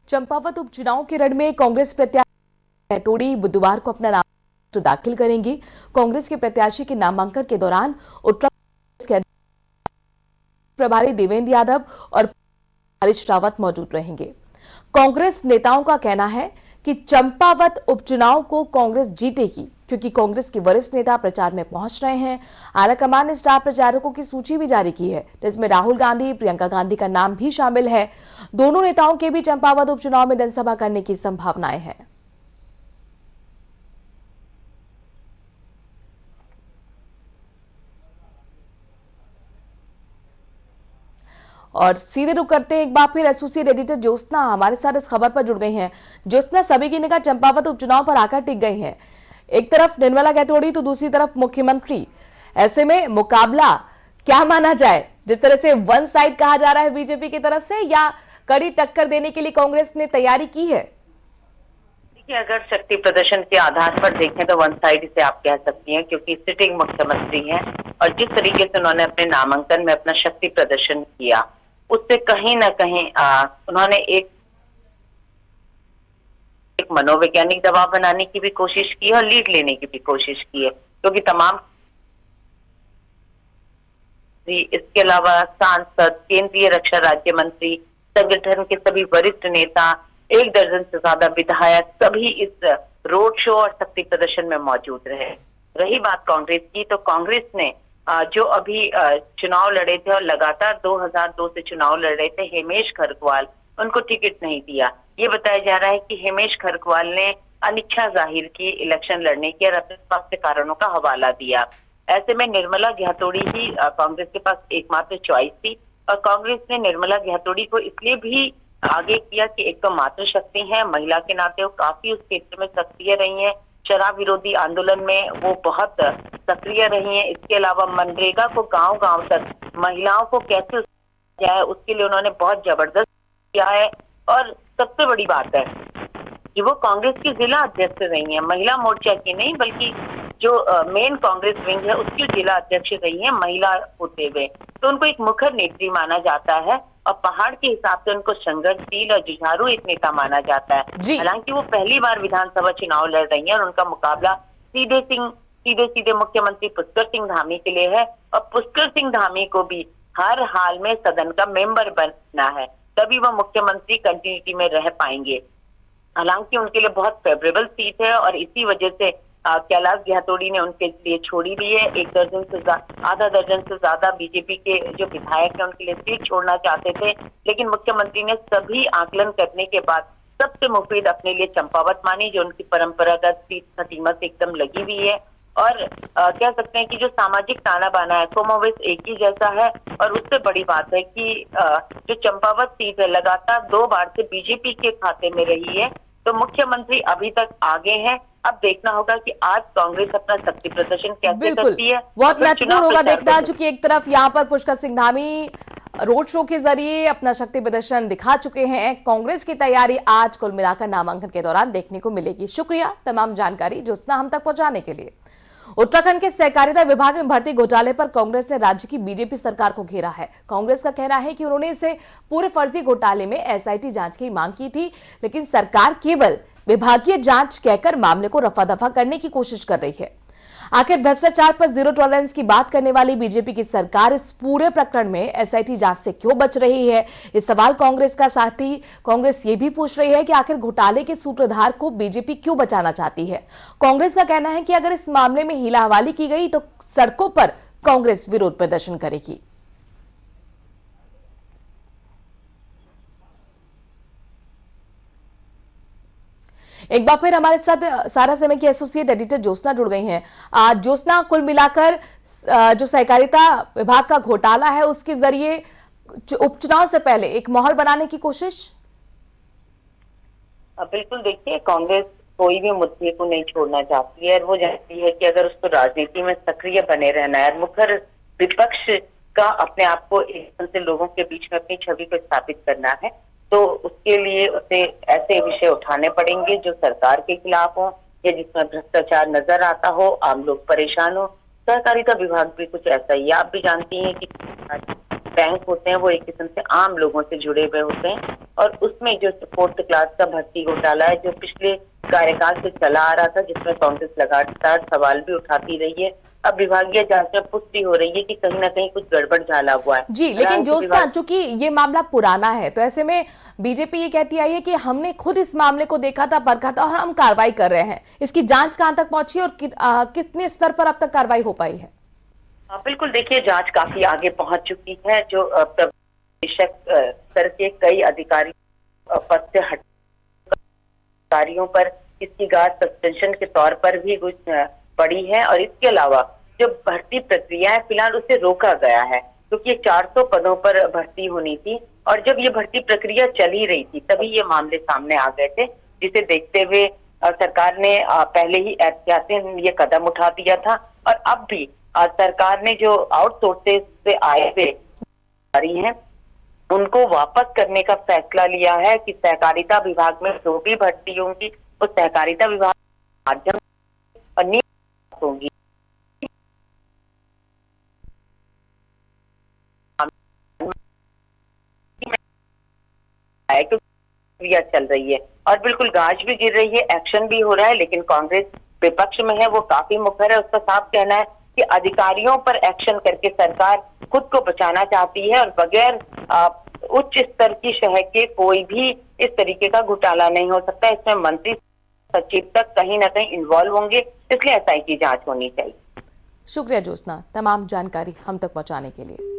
चंपावत उपचुनाव के रण में कांग्रेस प्रत्याशी टोड़ी बुधवार को अपना नामांकन दाखिल करेंगी। कांग्रेस के प्रत्याशी के नामांकन के दौरान उत्तराखंड के प्रभारी देवेंद्र यादव और हरीश रावत मौजूद रहेंगे। कांग्रेस नेताओं का कहना है कि चंपावत उपचुनाव को कांग्रेस जीतेगी, क्योंकि कांग्रेस के वरिष्ठ नेता प्रचार में पहुंच रहे हैं। आलाकमान ने स्टार प्रचारकों की सूची भी जारी की है, जिसमें राहुल गांधी, प्रियंका गांधी का नाम भी शामिल है। दोनों नेताओं के भी चंपावत उपचुनाव में जनसभा करने की संभावनाएं हैं। और सीधे रुक करते हैं एक बार फिर एसोसिएट एडिटर ज्योत्सना हमारे साथ इस खबर पर जुड़ गई हैं। ज्योत्सना, सभी की निगाह चंपावत उपचुनाव पर आकर टिक गई है। एक तरफ निर्मला गैतोड़ी तो दूसरी तरफ मुख्यमंत्री। ऐसे में मुकाबला क्या माना जाए? जिस तरह से वन साइड कहा जा रहा है बीजेपी की तरफ से, या कड़ी टक्कर देने के लिए कांग्रेस ने तैयारी की है? देखिए, अगर शक्ति प्रदर्शन के आधार पर देखें तो वन साइड इसे आप कह सकती हैं, क्योंकि सिटिंग मुख्यमंत्री हैं और जिस तरीके से उन्होंने अपने नामांकन में अपना शक्ति प्रदर्शन किया, उससे कहीं ना कहीं उन्होंने एक मनोवैज्ञानिक दबाव बनाने की भी कोशिश की है और लीड लेने की भी कोशिश की है, क्योंकि तमाम इसके अलावा सांसद, केंद्रीय रक्षा राज्य मंत्री, संगठन के सभी वरिष्ठ नेता, 1 दर्जन से ज्यादा विधायक सभी इस रोड शो और शक्ति प्रदर्शन में मौजूद रहे। रही बात कांग्रेस की, तो कांग्रेस ने जो अभी चुनाव लड़े थे और लगातार 2002 से चुनाव लड़ रहे थे, हेमेश खरकवाल, उनको टिकट नहीं दिया। ये बताया जा रहा है कि हेमेश खरकवाल ने अनिच्छा जाहिर की इलेक्शन लड़ने की और अपने स्वास्थ्य कारणों का हवाला दिया। ऐसे में निर्मला गैतोड़ी ही कांग्रेस के पास एकमात्र चॉइस थी और कांग्रेस ने निर्मला गैतोड़ी को इसलिए भी आगे किया कि एक तो मातृशक्ति है, महिला के नाते वो काफी उस क्षेत्र में सक्रिय रही हैं, शराब विरोधी आंदोलन में वो बहुत सक्रिय रही हैं। इसके अलावा मनरेगा को गांव-गांव तक महिलाओं को कैसे जाए उसके लिए उन्होंने बहुत जबरदस्त किया है। और सबसे बड़ी बात है कि वो कांग्रेस की जिला अध्यक्ष रही हैं, महिला मोर्चा की नहीं बल्कि जो मेन कांग्रेस विंग है उसकी जिला अध्यक्ष रही हैं महिला होते हुए, तो उनको एक मुखर नेत्री माना जाता है और पहाड़ के हिसाब से उनको संघर्षशील और जुझारू एक नेता माना जाता है। हालांकि वो पहली बार विधानसभा चुनाव लड़ रही हैं और उनका मुकाबला सीधे मुख्यमंत्री पुष्कर सिंह धामी के लिए है और पुष्कर सिंह धामी को भी हर हाल में सदन का मेंबर बनना है, तभी वह मुख्यमंत्री कंटिन्यूटी में रह पाएंगे। हालांकि उनके लिए बहुत फेवरेबल सीट है और इसी वजह से कैलाश गैतोड़ी ने उनके लिए छोड़ी भी है। आधा दर्जन से ज्यादा बीजेपी के जो विधायक हैं उनके लिए सीट छोड़ना चाहते थे, लेकिन मुख्यमंत्री ने सभी आकलन करने के बाद सबसे मुफीद अपने लिए चंपावत मानी, जो उनकी परंपरागत सीट खतीमा से एकदम लगी हुई है। और कह सकते हैं कि जो सामाजिक ताना बाना है कमोबेश एक ही जैसा है। और उससे बड़ी बात है कि जो चंपावत सीट है लगातार 2 बार से बीजेपी के खाते में रही है, तो मुख्यमंत्री अभी तक आगे हैं। अब देखना होगा कि आज कांग्रेस अपना शक्ति प्रदर्शन कैसे करती है। बहुत महत्वपूर्ण होगा देखना, चूंकि एक तरफ यहाँ पर पुष्कर सिंह धामी रोड शो के जरिए अपना शक्ति प्रदर्शन दिखा चुके हैं। कांग्रेस की तैयारी आज कुल मिलाकर नामांकन के दौरान देखने को मिलेगी। शुक्रिया तमाम जानकारी ज्योत्सना हम तक पहुंचाने के लिए। उत्तराखंड के सहकारिता विभाग में भर्ती घोटाले पर कांग्रेस ने राज्य की बीजेपी सरकार को घेरा है। कांग्रेस का कहना है कि उन्होंने इसे पूरे फर्जी घोटाले में एसआईटी जांच की मांग की थी, लेकिन सरकार केवल विभागीय जांच कहकर मामले को रफा दफा करने की कोशिश कर रही है। आखिर भ्रष्टाचार पर जीरो टॉलरेंस की बात करने वाली बीजेपी की सरकार इस पूरे प्रकरण में एसआईटी जांच से क्यों बच रही है? इस सवाल कांग्रेस का साथ ही कांग्रेस ये भी पूछ रही है कि आखिर घोटाले के सूत्रधार को बीजेपी क्यों बचाना चाहती है। कांग्रेस का कहना है कि अगर इस मामले में हीला हवाली की गई तो सड़कों पर कांग्रेस विरोध प्रदर्शन करेगी। एक बार फिर हमारे साथ सारा समय की एसोसिएट एडिटर ज्योत्सना जुड़ गई हैं। ज्योत्सना, कुल मिलाकर जो सहकारिता विभाग का घोटाला है उसके जरिए उपचुनाव से पहले एक माहौल बनाने की कोशिश। बिल्कुल, देखिए कांग्रेस कोई भी मुद्दे को नहीं छोड़ना चाहती है और वो जानती है कि अगर उसको राजनीति में सक्रिय बने रहना है, मुखर विपक्ष का अपने आप को एक से लोगों के बीच में अपनी छवि को स्थापित करना है, तो उसके लिए उसे ऐसे विषय उठाने पड़ेंगे जो सरकार के खिलाफ हो या जिसमें भ्रष्टाचार नजर आता हो, आम लोग परेशान हो। सहकारिता विभाग भी कुछ ऐसा ही है। आप भी जानती हैं कि बैंक होते हैं वो एक किस्म से आम लोगों से जुड़े हुए होते हैं, और उसमें जो 4th क्लास का भर्ती घोटाला है जो पिछले कार्यकाल से चला आ रहा था, जिसमें कांग्रेस लगातार सवाल भी उठाती रही है, अब विभागीय जांच में पुष्टि हो रही है कि कहीं ना कहीं कुछ गड़बड़ झाला हुआ है। जी, लेकिन ज्योत्सना, चूंकि ये मामला पुराना है तो ऐसे में बीजेपी ये कहती आई है कि हमने खुद इस मामले को देखा था, परखा था और हम कार्रवाई कर रहे हैं। इसकी जांच कहां तक पहुंची और कितने स्तर पर अब तक कार्रवाई हो पाई है? बिल्कुल, देखिए जांच काफी आगे पहुंच चुकी है। जो प्रदेशक स्तर के कई अधिकारी पद से अधिकारियों पर इसकी गाज सस्पेंशन के तौर पर भी कुछ पड़ी है, और इसके अलावा जो भर्ती प्रक्रिया है फिलहाल उसे रोका गया है, क्योंकि 400 पदों पर भर्ती होनी थी, और जब ये भर्ती प्रक्रिया चल ही रही थी तभी ये मामले सामने आ गए थे, जिसे देखते हुए सरकार ने पहले ही एहतियातन ये कदम उठा दिया था। और अब भी सरकार ने जो आउटसोर्सेज से आए थे अधिकारी हैं उनको वापस करने का फैसला लिया है कि सहकारिता विभाग में जो भी भर्ती होंगी वो सहकारिता विभाग के माध्यम और नियमित होंगी। प्रक्रिया चल रही है और बिल्कुल गाज भी गिर रही है, एक्शन भी हो रहा है, लेकिन कांग्रेस विपक्ष में है, वो काफी मुखर है। उसका साफ कहना है कि अधिकारियों पर एक्शन करके सरकार खुद को बचाना चाहती है, और बगैर उच्च स्तर की शह के कोई भी इस तरीके का घोटाला नहीं हो सकता। इसमें मंत्री सचिव तक कहीं ना कहीं इन्वॉल्व होंगे, इसलिए एसआईटी की जांच होनी चाहिए। शुक्रिया ज्योत्सना, तमाम जानकारी हम तक पहुंचाने के लिए।